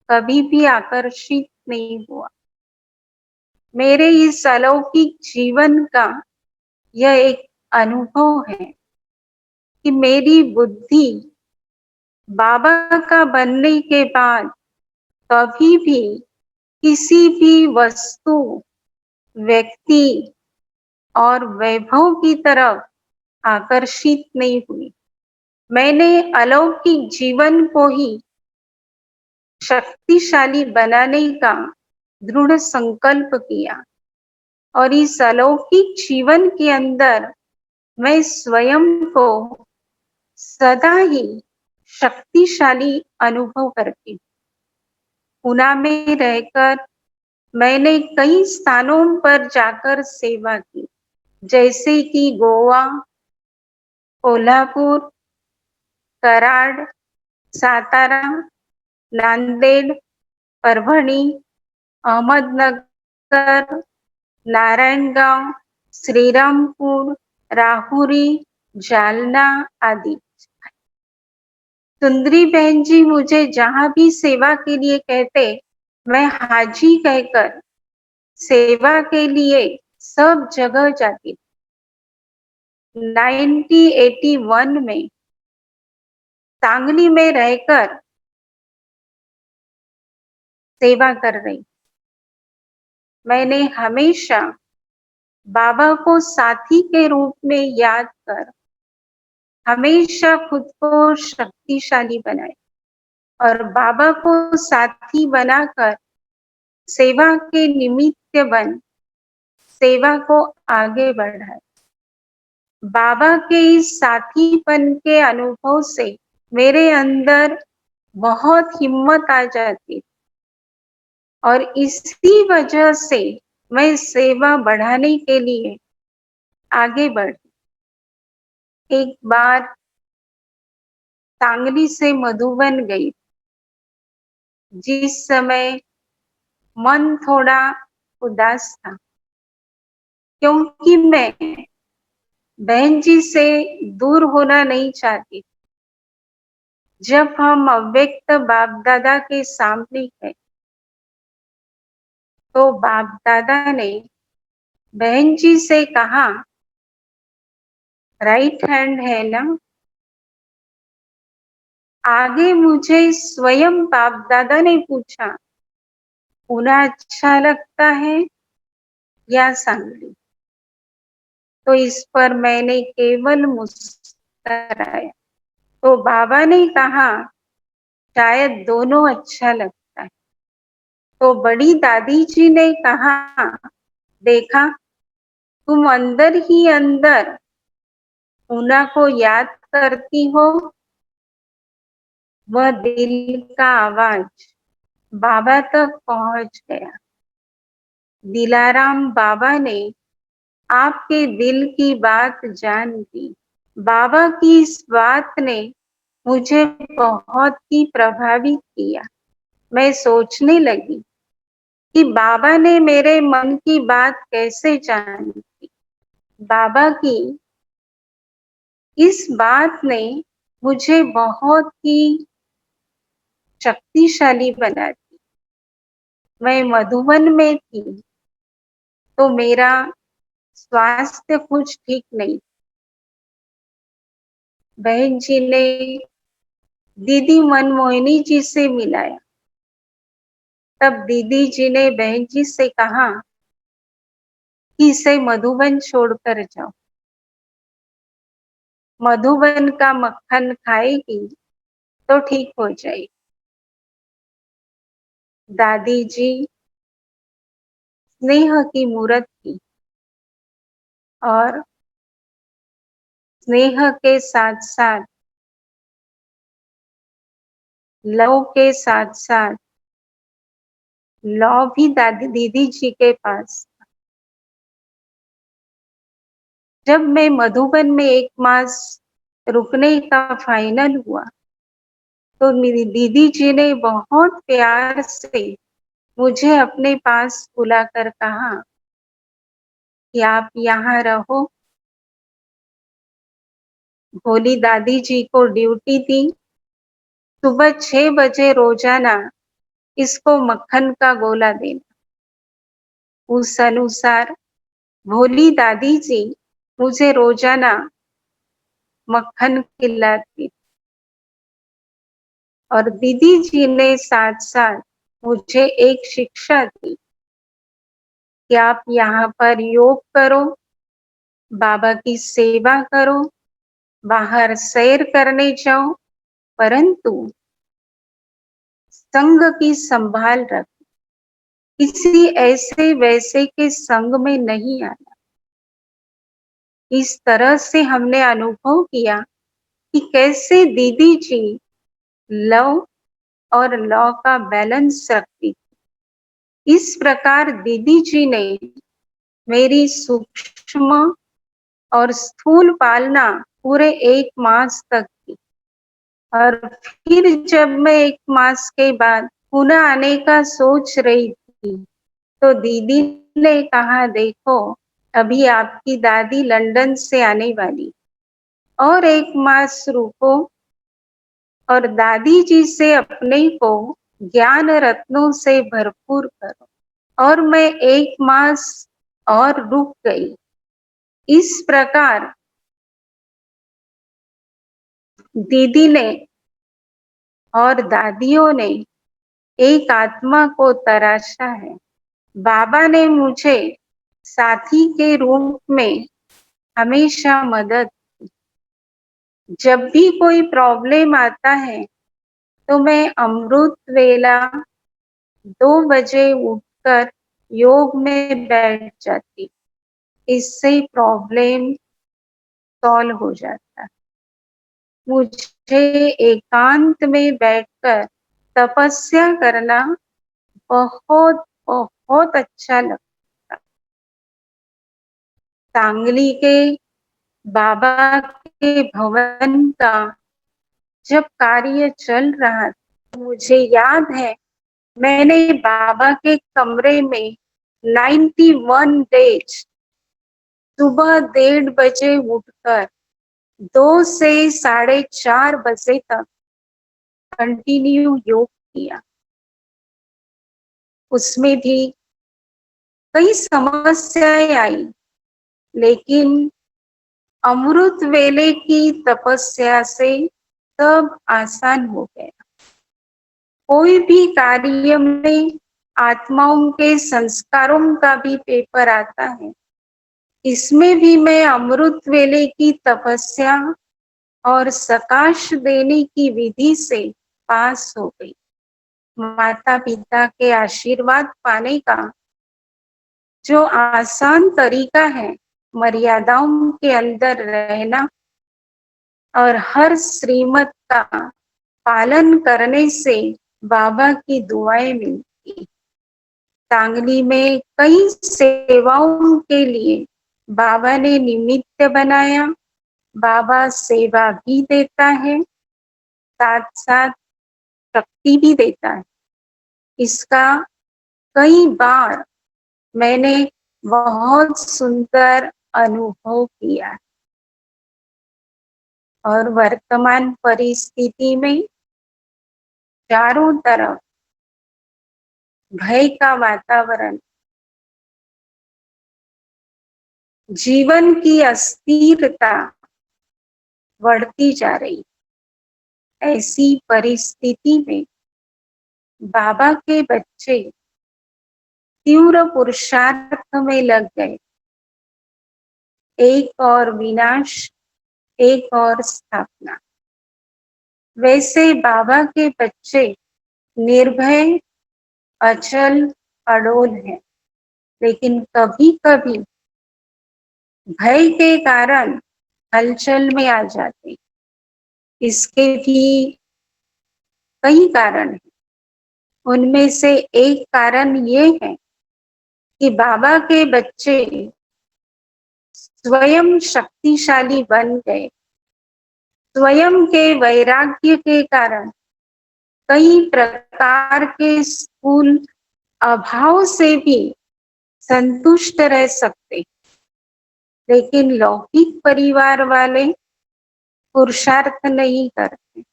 S5: कभी भी आकर्षित नहीं हुआ। मेरे इस अलौकिक जीवन का यह एक अनुभव है कि मेरी बुद्धि बाबा का बनने के बाद कभी भी किसी भी वस्तु, व्यक्ति और वैभव की तरफ आकर्षित नहीं हुई। मैंने अलौकिक जीवन को ही शक्तिशाली बनाने का दृढ़ संकल्प किया और इस अलौकिक जीवन के अंदर मैं स्वयं को सदा ही शक्तिशाली अनुभव करती हूँ। पूना में रहकर मैंने कई स्थानों पर जाकर सेवा की, जैसे कि गोवा, कोल्हापुर, कराड, सातारा, नांदेड, परभणी, अहमदनगर, नारायणगांव, श्रीरामपुर, राहुरी, जालना आदि। सुंदरी बहन जी मुझे जहां भी सेवा के लिए कहते, मैं हाजी कहकर सेवा के लिए सब जगह जाती। 1981 में सांगली में रहकर सेवा कर रही। मैंने हमेशा बाबा को साथी के रूप में याद कर हमेशा खुद को शक्तिशाली बनाए और बाबा को साथी बनाकर सेवा के निमित्त बन सेवा को आगे बढ़ाए। बाबा के इस साथीपन के अनुभव से मेरे अंदर बहुत हिम्मत आ जाती और इसी वजह से मैं सेवा बढ़ाने के लिए आगे बढ़ी। एक बार सांगली से मधुबन गई, जिस समय मन थोड़ा उदास था, क्योंकि मैं बहन जी से दूर होना नहीं चाहती। जब हम अव्यक्त बाप दादा के सामने गए तो बाप दादा ने बहन जी से कहा, राइट हैंड है ना? आगे मुझे स्वयं बाप दादा ने पूछा, पूना अच्छा लगता है या सांगली? तो इस पर मैंने केवल मुस्कुराया। तो बाबा ने कहा, शायद दोनों अच्छा लगता है। तो बड़ी दादी जी ने कहा, देखा तुम अंदर ही अंदर पूना को याद करती हो। वह दिल का आवाज बाबा तक पहुंच गया। दिलाराम बाबा ने आपके दिल की बात जान ली। बाबा की इस बात ने मुझे बहुत ही प्रभावित किया। मैं सोचने लगी कि बाबा ने मेरे मन की बात कैसे जान ली। बाबा की इस बात ने मुझे बहुत ही शक्तिशाली बना दी। मैं मधुबन में थी तो मेरा स्वास्थ्य कुछ ठीक नहीं। बहन जी ने दीदी मनमोहिनी जी से मिलाया। तब दीदी जी ने बहन जी से कहा कि इसे मधुबन छोड़कर जाओ, मधुबन का मक्खन खाएगी तो ठीक हो जाएगी। दादी जी स्नेह की मूर्त थी और स्नेह के साथ साथ लव के साथ साथ लव भी दादी दीदी जी के पास। जब मैं मधुबन में 1 मास रुकने का फाइनल हुआ तो मेरी दीदी जी ने बहुत प्यार से मुझे अपने पास बुलाकर कहा कि आप यहाँ रहो। भोली दादी जी को ड्यूटी दी, सुबह 6 बजे रोजाना इसको मक्खन का गोला देना। उस अनुसार भोली दादी जी मुझे रोजाना मक्खन खिलाती और दीदी जी ने साथ साथ मुझे एक शिक्षा दी कि आप यहाँ पर योग करो, बाबा की सेवा करो, बाहर सैर करने जाओ, परंतु संग की संभाल रख, किसी ऐसे वैसे के संग में नहीं आना। इस तरह से हमने अनुभव किया कि कैसे दीदी जी लव और लॉ का बैलेंस रखती। इस प्रकार दीदी जी ने मेरी सूक्ष्म और स्थूल पालना पूरे 1 मास तक की। और फिर जब मैं 1 मास के बाद पुनः आने का सोच रही थी तो दीदी ने कहा, देखो अभी आपकी दादी लंदन से आने वाली, और 1 मास रुको और दादी जी से अपने को ज्ञान रत्नों से भरपूर करो। और मैं 1 मास और रुक गई। इस प्रकार दीदी ने और दादियों ने एक आत्मा को तराशा है। बाबा ने मुझे साथी के रूप में हमेशा मदद की। जब भी कोई प्रॉब्लम आता है तो मैं अमृत वेला 2 बजे उठकर योग में बैठ जाती। इससे प्रॉब्लम सॉल्व हो जाता। मुझे एकांत में बैठकर तपस्या करना बहुत बहुत अच्छा लगता। सांगली के बाबा के भवन का जब कार्य चल रहा था, मुझे याद है मैंने बाबा के कमरे में 91 डेज सुबह 1:30 बजे उठकर 2 से 4:30 बजे तक कंटिन्यू योग किया। उसमें भी कई समस्याएं आई, लेकिन अमृत वेले की तपस्या से सब आसान हो गया। कोई भी कार्य में आत्माओं के संस्कारों का भी पेपर आता है, इसमें भी मैं अमृत वेले की तपस्या और सकाश देने की विधि से पास हो गई। माता पिता के आशीर्वाद पाने का जो आसान तरीका है, मर्यादाओं के अंदर रहना और हर श्रीमत का पालन करने से बाबा की दुआएं मिलती। सांगली में कई सेवाओं के लिए बाबा ने निमित्त बनाया। बाबा सेवा भी देता है, साथ साथ शक्ति भी देता है। इसका कई बार मैंने बहुत सुंदर अनुभव किया। और वर्तमान परिस्थिति में चारों तरफ भय का वातावरण, जीवन की अस्थिरता बढ़ती जा रही। ऐसी परिस्थिति में बाबा के बच्चे तीव्र पुरुषार्थ में लग गए। एक और विनाश, एक और स्थापना। वैसे बाबा के बच्चे निर्भय, अचल, अडोल हैं, लेकिन कभी कभी भय के कारण हलचल में आ जाते। इसके भी कई कारण हैं। उनमें से एक कारण ये है कि बाबा के बच्चे स्वयं शक्तिशाली बन गए। स्वयं के वैराग्य के कारण कई प्रकार के स्थूल अभाव से भी संतुष्ट रह सकते, लेकिन लौकिक परिवार वाले पुरुषार्थ नहीं करते।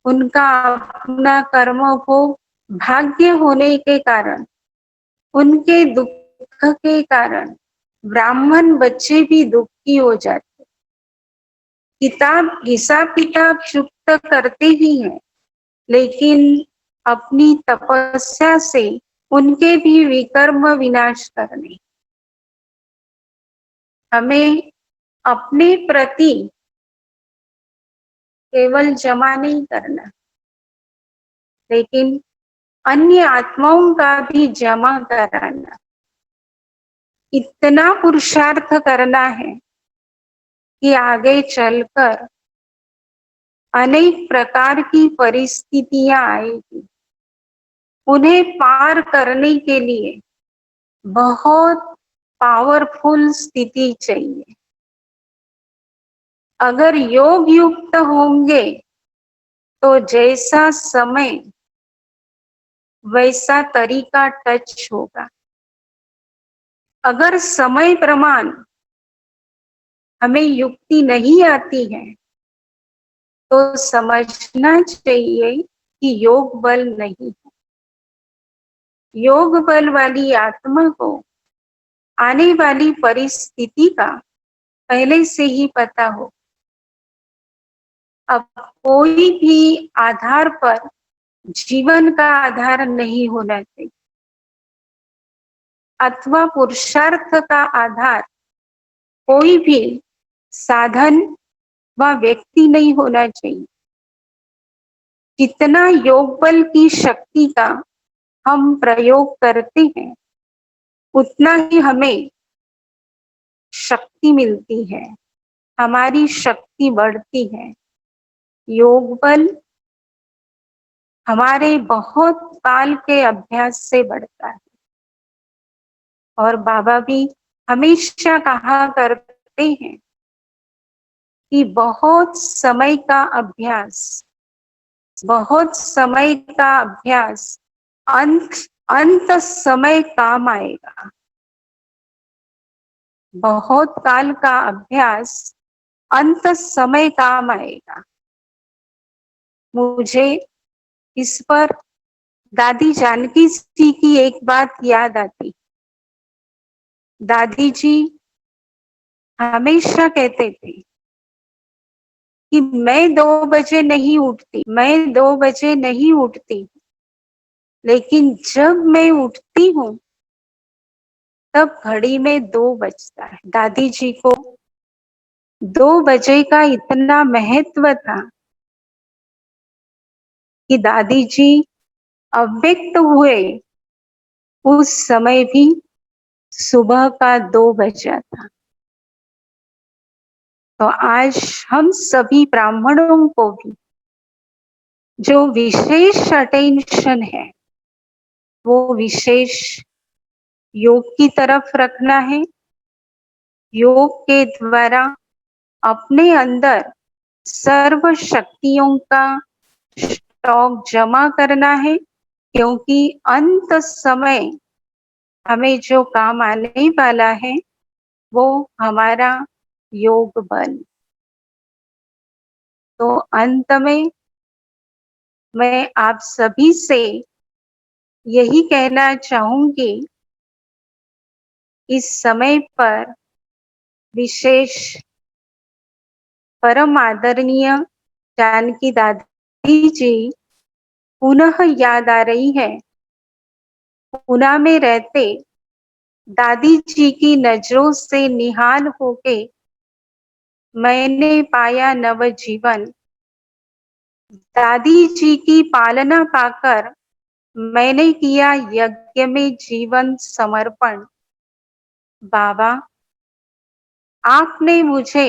S5: उनका अपना कर्मभोग भाग्य होने के कारण, उनके दुख के कारण ब्राह्मण बच्चे भी दुखी हो जाते। हिसाब किताब चुप्त करते ही हैं, लेकिन अपनी तपस्या से उनके भी विकर्म विनाश करने। हमें अपने प्रति केवल जमा नहीं करना, लेकिन अन्य आत्माओं का भी जमा कराना। इतना पुरुषार्थ करना है कि आगे चलकर अनेक प्रकार की परिस्थितियां आएगी। उन्हें पार करने के लिए बहुत पावरफुल स्थिति चाहिए। अगर योग युक्त होंगे तो जैसा समय वैसा तरीका टच होगा। अगर समय प्रमाण हमें युक्ति नहीं आती है तो समझना चाहिए कि योग बल नहीं है। योग बल वाली आत्मा को आने वाली परिस्थिति का पहले से ही पता हो। अब कोई भी आधार पर जीवन का आधार नहीं होना चाहिए, अथवा पुरुषार्थ का आधार कोई भी साधन व व्यक्ति नहीं होना चाहिए। जितना योग बल की शक्ति का हम प्रयोग करते हैं उतना ही हमें शक्ति मिलती है, हमारी शक्ति बढ़ती है। योग बल हमारे बहुत काल के अभ्यास से बढ़ता है। और बाबा भी हमेशा कहा करते हैं कि बहुत समय का अभ्यास, बहुत समय का अभ्यास अंत समय काम आएगा। बहुत काल का अभ्यास अंत समय काम आएगा। मुझे इस पर दादी जानकी जी की एक बात याद आती। दादी जी हमेशा कहते थे कि मैं 2 बजे नहीं उठती, मैं 2 बजे नहीं उठती, लेकिन जब मैं उठती हूँ तब घड़ी में 2 बजता है। दादी जी को 2 बजे का इतना महत्व था कि दादी जी अव्यक्त हुए उस समय भी सुबह का 2 बजा था। तो आज हम सभी ब्राह्मणों को भी जो विशेष अटेंशन है वो विशेष योग की तरफ रखना है। योग के द्वारा अपने अंदर सर्व शक्तियों का स्टॉक जमा करना है, क्योंकि अंत समय हमें जो काम आने वाला है वो हमारा योग बल। तो अंत में मैं आप सभी से यही कहना चाहूंगी, इस समय पर विशेष परम आदरणीय जानकी दादी जी पुनः याद आ रही है। पुणे में रहते दादी जी की नजरों से निहाल होके मैंने पाया नव जीवन। दादी जी की पालना पाकर मैंने किया यज्ञ में जीवन समर्पण। बाबा, आपने मुझे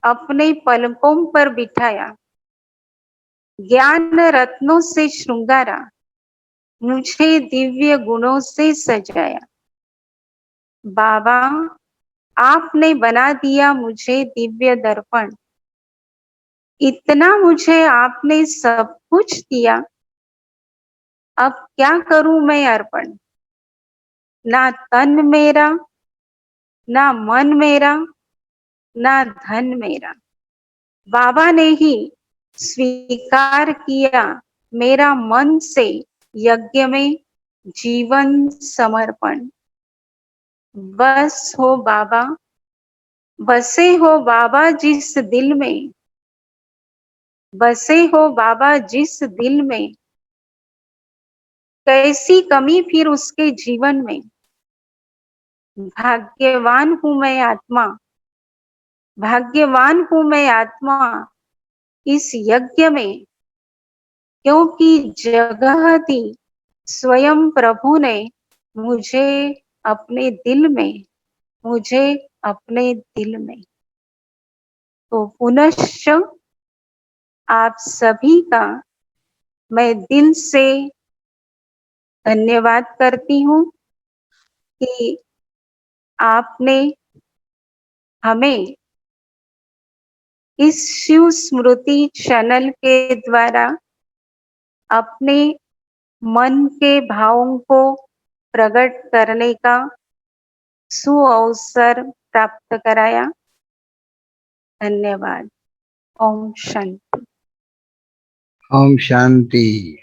S5: अपने पलकों पर बिठाया, ज्ञान रत्नों से श्रृंगारा, मुझे दिव्य गुणों से सजाया। बाबा, आपने बना दिया मुझे दिव्य दर्पण। इतना मुझे आपने सब कुछ दिया, अब क्या करूं मैं अर्पण। ना तन मेरा, ना मन मेरा, ना धन मेरा, बाबा ने ही स्वीकार किया मेरा मन से यज्ञ में जीवन समर्पण। बस हो बाबा, बसे हो बाबा जिस दिल में, बसे हो बाबा जिस दिल में, कैसी कमी फिर उसके जीवन में। भाग्यवान हूं मैं आत्मा, भाग्यवान हूं मैं आत्मा इस यज्ञ में, क्योंकि जगह दी स्वयं प्रभु ने मुझे अपने दिल में, मुझे अपने दिल में। तो पुनश्च आप सभी का मैं दिल से धन्यवाद करती हूँ कि आपने हमें इस शिव स्मृति चैनल के द्वारा अपने मन के भावों को प्रकट करने का सुअवसर प्राप्त कराया। धन्यवाद। ओम शांति।
S2: ओम शांति।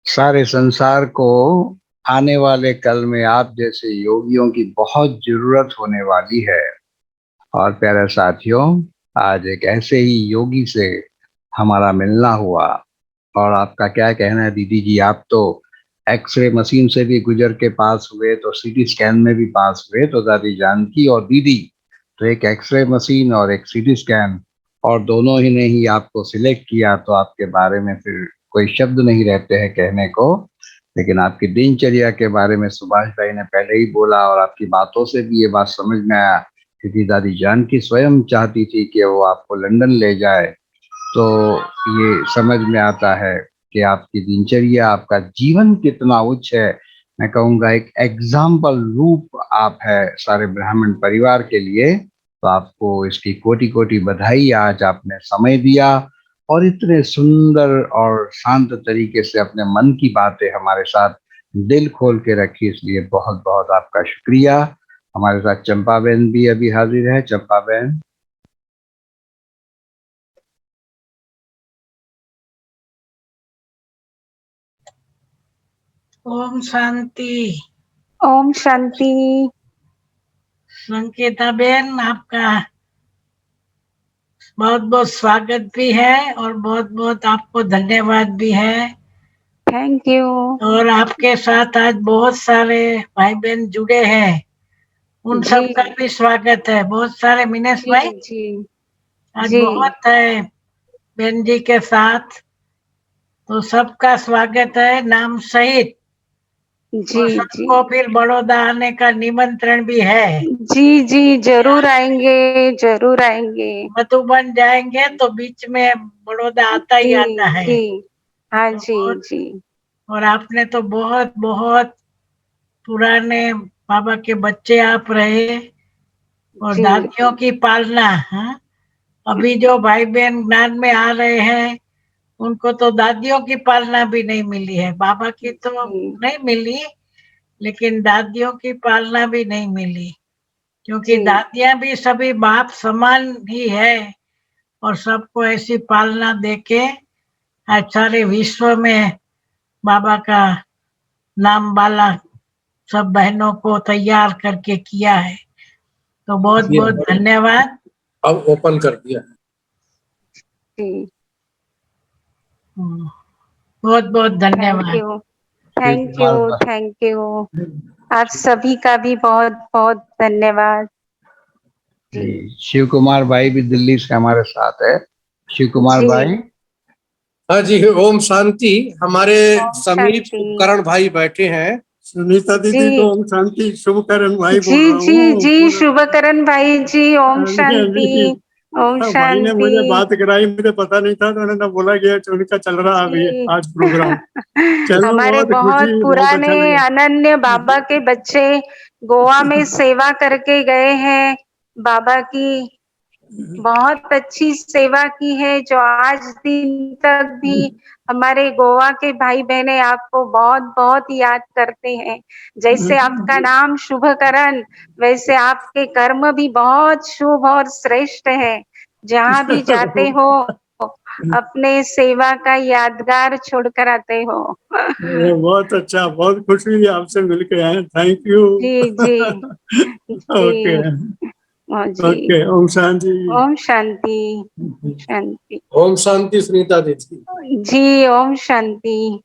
S2: सारे संसार को आने वाले कल में आप जैसे योगियों की बहुत जरूरत होने वाली है। और प्यारे साथियों, आज एक ऐसे ही योगी से हमारा मिलना हुआ। और आपका क्या कहना है दीदी जी? आप तो एक्सरे मशीन से भी गुजर के पास हुए, तो सीटी स्कैन में भी पास हुए। तो दादी जानकी और दीदी तो एक एक्सरे मशीन और एक सीटी स्कैन, और दोनों ही ने ही आपको सिलेक्ट किया। तो आपके बारे में फिर कोई शब्द नहीं रहते हैं कहने को। लेकिन आपकी दिनचर्या के बारे में सुभाष भाई ने पहले ही बोला, और आपकी बातों से भी ये बात समझ में आया, क्योंकि दादी जानकी स्वयं चाहती थी कि वो आपको लंदन ले जाए। तो ये समझ में आता है कि आपकी दिनचर्या, आपका जीवन कितना उच्च है। मैं कहूँगा एक एग्जाम्पल रूप आप है सारे ब्राह्मण परिवार के लिए। तो आपको इसकी कोटि कोटि बधाई। आज आपने समय दिया और इतने सुंदर और शांत तरीके से अपने मन की बातें हमारे साथ दिल खोल के रखी, इसलिए बहुत बहुत आपका शुक्रिया। हमारे साथ चंपा बहन भी अभी हाजिर है। चंपा बहन।
S6: ओम शांति।
S5: ओम शांति।
S6: संकेता बेन, आपका बहुत बहुत स्वागत भी है और बहुत बहुत आपको धन्यवाद भी है।
S5: Thank you.
S6: और आपके साथ आज बहुत सारे भाई बहन जुड़े हैं, उन
S5: जी
S6: सबका भी स्वागत है। बहुत सारे मिनेश
S5: जी
S6: भाई
S5: जी
S6: आज
S5: जी
S6: बहुत है बहन जी के साथ, तो सबका स्वागत है नाम सहित।
S5: जी
S6: और
S5: जी
S6: सबको फिर बड़ौदा आने का निमंत्रण भी है।
S5: जी जी जरूर आएंगे, जरूर आएंगे।
S6: मधुबन जाएंगे तो बीच में बड़ौदा आता ही
S5: जी
S6: आता है।
S5: जी हाँ
S6: तो
S5: जी
S6: बहुत,
S5: जी
S6: और आपने तो बहुत बहुत पुराने बाबा के बच्चे आप रहे और
S5: जी
S6: दादियों की पालना। हाँ, अभी जो भाई बहन ज्ञान में आ रहे हैं उनको तो दादियों की पालना भी नहीं मिली है। बाबा की तो
S5: जी
S6: नहीं मिली, लेकिन दादियों की पालना भी नहीं मिली, क्योंकि
S5: जी
S6: दादियां भी सभी बाप समान ही है। और सबको ऐसी पालना देके आज सारे विश्व में बाबा का नाम वाला सब बहनों को तैयार करके किया है। तो बहुत बहुत धन्यवाद।
S7: अब ओपन कर दिया।
S5: जी
S6: बहुत बहुत
S5: थैंक
S6: धन्यवाद।
S5: You, thank you, thank you. आप सभी का भी बहुत बहुत धन्यवाद। जी
S2: जी, शिव कुमार भाई भी दिल्ली से हमारे साथ है। शिव कुमार
S5: जी
S2: भाई।
S7: हाँ जी, ओम शांति। हमारे
S5: ओम
S7: समीप
S5: शांति।
S7: उपकरण भाई बैठे हैं। सुनीता दीदी
S5: जी
S7: को ओम शांति। शुभकरण भाई
S5: जी
S7: बोल रहा
S5: जी
S7: हूँ।
S5: जी शुभकरण भाई जी, ओम
S7: हाँ जी, हाँ जी।
S5: शांति, ओम
S7: हाँ, भाई ने मुझे
S5: शांति।
S7: बात कराई, मुझे पता नहीं था, तो उन्होंने बोला कि उनका चल रहा है अभी
S5: जी
S7: आज प्रोग्राम। चलो,
S5: हमारे
S7: बहुत
S5: बहुत
S7: खुशी, बहुत
S5: पुराने
S7: अच्छा लगा।
S5: अनन्य बाबा के बच्चे गोवा में सेवा करके गए हैं। बाबा की बहुत अच्छी सेवा की है, जो आज दिन तक भी हमारे गोवा के भाई बहने आपको बहुत बहुत याद करते हैं। जैसे आपका नाम शुभकरण, वैसे आपके कर्म भी बहुत शुभ और श्रेष्ठ है। जहाँ भी जाते हो अपने सेवा का यादगार छोड़कर आते हो।
S7: बहुत अच्छा, बहुत खुशी हुई आपसे मिलके आए। Thank you.
S5: जी जी
S7: ओके,
S5: जी जी।
S7: ओके। ओम शांति।
S5: ओम शांति, शांति।
S7: ओम शांति सुनीता दीदी।
S5: जी ओम शांति,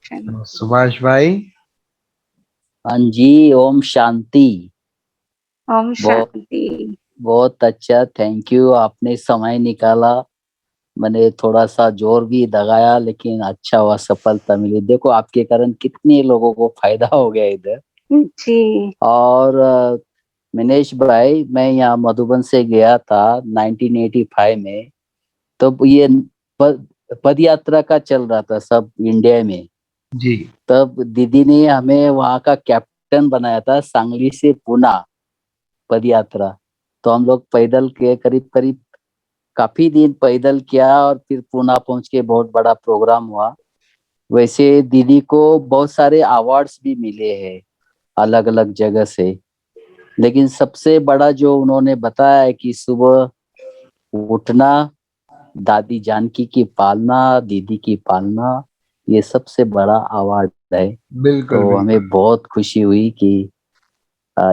S5: शांति।
S2: सुभाष भाई।
S4: हाँ जी, ओम शांति।
S5: ओम
S4: बहुत
S5: शांति।
S4: बहुत अच्छा, थैंक यू, आपने समय निकाला। मैंने थोड़ा सा जोर भी लगाया, लेकिन अच्छा हुआ, सफलता मिली। देखो आपके कारण कितने लोगों को फायदा हो गया इधर।
S5: जी
S4: और मिनेश भाई, मैं यहाँ मधुबन से गया था 1985 में। तब ये पद यात्रा का चल रहा था सब इंडिया में।
S2: जी
S4: तब दीदी ने हमें वहाँ का कैप्टन बनाया था, सांगली से पुणे पद यात्रा। तो हम लोग पैदल के करीब करीब काफी दिन पैदल किया और फिर पूना पहुंच के बहुत बड़ा प्रोग्राम हुआ। वैसे दीदी को बहुत सारे अवार्ड्स भी मिले हैं अलग अलग जगह से, लेकिन सबसे बड़ा जो उन्होंने बताया है कि सुबह उठना, दादी जानकी की पालना, दीदी की पालना, ये सबसे बड़ा अवार्ड है।
S2: बिल्कुल
S4: तो
S2: बिल्कुल।
S4: हमें बहुत खुशी हुई कि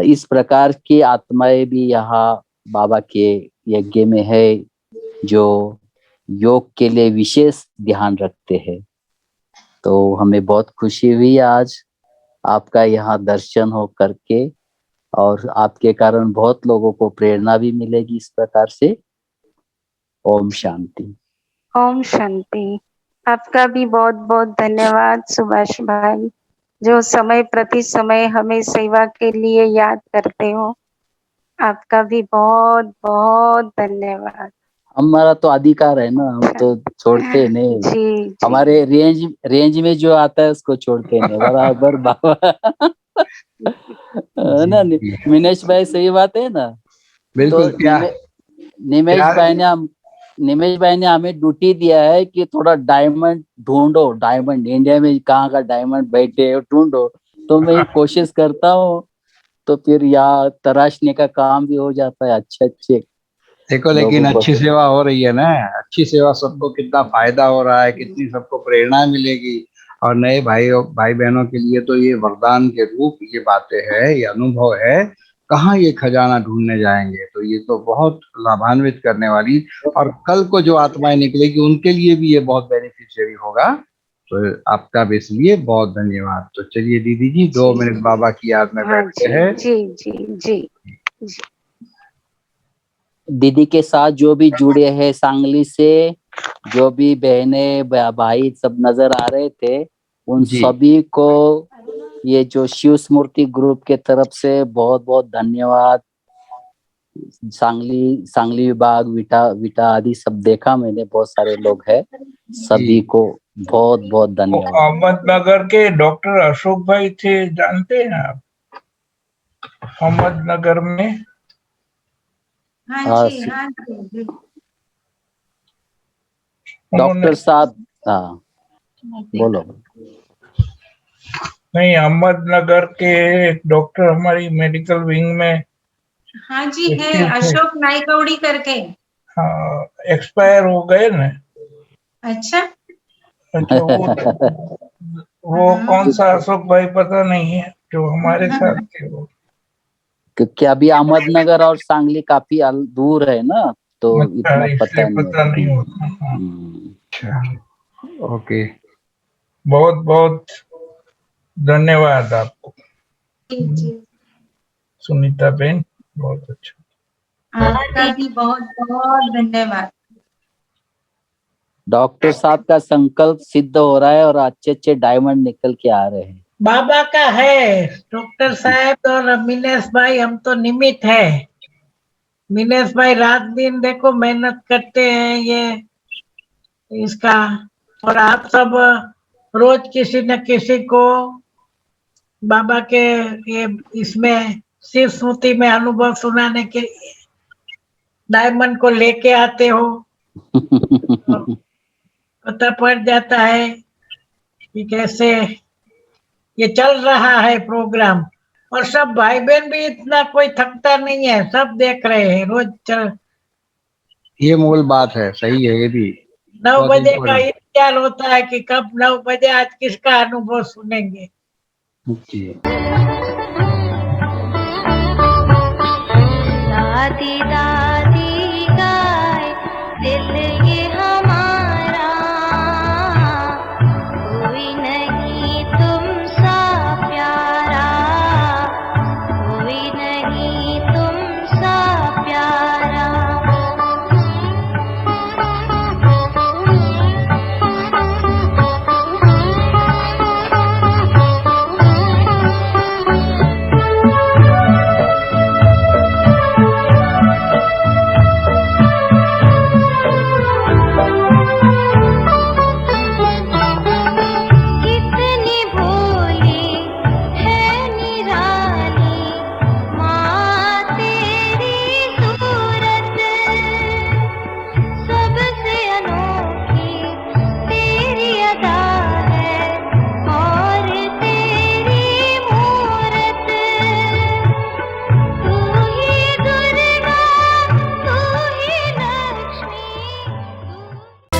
S4: इस प्रकार की आत्माएं भी यहाँ बाबा के यज्ञ में है, जो योग के लिए विशेष ध्यान रखते हैं। तो हमें बहुत खुशी हुई आज आपका यहाँ दर्शन हो करके, और आपके कारण बहुत लोगों को प्रेरणा भी मिलेगी इस प्रकार से। ओम शांति।
S5: ओम शांति। आपका भी बहुत बहुत धन्यवाद सुभाष भाई, जो समय प्रति समय हमें सेवा के लिए याद करते हो। आपका भी बहुत बहुत धन्यवाद।
S4: हमारा तो अधिकार है ना, हम तो छोड़ते नहीं।
S5: जी जी।
S4: हमारे रेंज में जो आता है उसको छोड़ते नहीं, बराबर बाबा। है ना
S2: जी।
S4: मिनेश भाई, सही बात है ना।
S2: बिल्कुल।
S4: तो
S2: क्या
S4: निमेश
S2: क्या
S4: भाई ने हमें ड्यूटी दिया है कि थोड़ा डायमंड ढूंढो, डायमंड इंडिया में कहाँ का डायमंड बैठे हो ढूंढो। तो मैं कोशिश करता हूँ, तो फिर यहाँ तराशने का काम भी हो जाता है अच्छे अच्छे
S2: देखो, लेकिन
S4: लोगों को।
S2: अच्छी सेवा हो रही है ना, अच्छी सेवा, सबको कितना फायदा हो रहा है, कितनी सबको प्रेरणा मिलेगी। और नए भाई बहनों के लिए तो ये वरदान के रूप ये बातें है, ये अनुभव है। कहाँ ये खजाना ढूंढने जाएंगे, तो ये तो बहुत लाभान्वित करने वाली, और कल को जो आत्माएं निकलेगी उनके लिए भी ये बहुत बेनिफिशियरी होगा। तो आपका भी इसलिए बहुत धन्यवाद। तो चलिए दीदी जी, 2 मिनट बाबा की याद में
S5: हाँ
S2: बैठते
S5: जी
S2: हैं।
S5: जी जी जी जी।
S4: दीदी के साथ जो भी जुड़े हैं सांगली से, जो भी बहने भाई सब नजर आ रहे थे, उन
S2: जी।
S4: सभी को ये जो शिव स्मृति ग्रुप के तरफ से बहुत बहुत धन्यवाद। सांगली विभाग, विटा आदि सब देखा मैंने, बहुत सारे लोग हैं, सभी को बहुत बहुत धन्यवाद।
S3: अहमदनगर के डॉक्टर अशोक भाई थे, जानते हैं आप? अहमदनगर में।
S5: हाँ जी हाँ जी।
S4: डॉक्टर साहब, हाँ बोलो।
S3: नहीं, अहमदनगर के एक डॉक्टर हमारी मेडिकल विंग में
S5: हाँ जी है,
S3: एक्टिव थे।
S5: अशोक नाइकौड़ी करके।
S3: हाँ, एक्सपायर हो गए ना।
S5: अच्छा
S3: अच्छा, वो कौन सा अशोक भाई पता नहीं है, जो हमारे साथ थे वो।
S4: क्योंकि अभी अहमदनगर और सांगली काफी दूर है ना, तो
S3: अच्छा,
S4: इतना
S3: इसलिए
S4: पता
S3: पता
S4: नहीं।
S3: नहीं होता। हाँ।
S2: अच्छा, ओके।
S3: बहुत बहुत धन्यवाद आपको सुनीता बेन, बहुत अच्छा।
S5: आपका भी बहुत बहुत धन्यवाद।
S4: डॉक्टर साहब का संकल्प सिद्ध हो रहा है और अच्छे अच्छे डायमंड निकल के आ रहे हैं।
S6: बाबा का है डॉक्टर साहब और मिनेश भाई, हम तो निमित्त है। मिनेश भाई रात दिन देखो मेहनत करते हैं ये इसका, और आप सब रोज किसी न किसी को बाबा के ये इसमें शिव स्मृति में अनुभव सुनाने के लिए डायमंड को लेके आते हो। पता पड़ जाता है कि कैसे ये चल रहा है प्रोग्राम। और सब भाई बहन भी इतना कोई थकता नहीं है, सब देख रहे हैं रोज चल।
S2: ये मूल बात है, सही है ये भी।
S6: 9
S2: बहुत
S6: बजे का
S2: important।
S6: इंतजार होता है कि कब 9 बजे आज किसका अनुभव सुनेंगे।
S2: जी।
S8: दादी दादी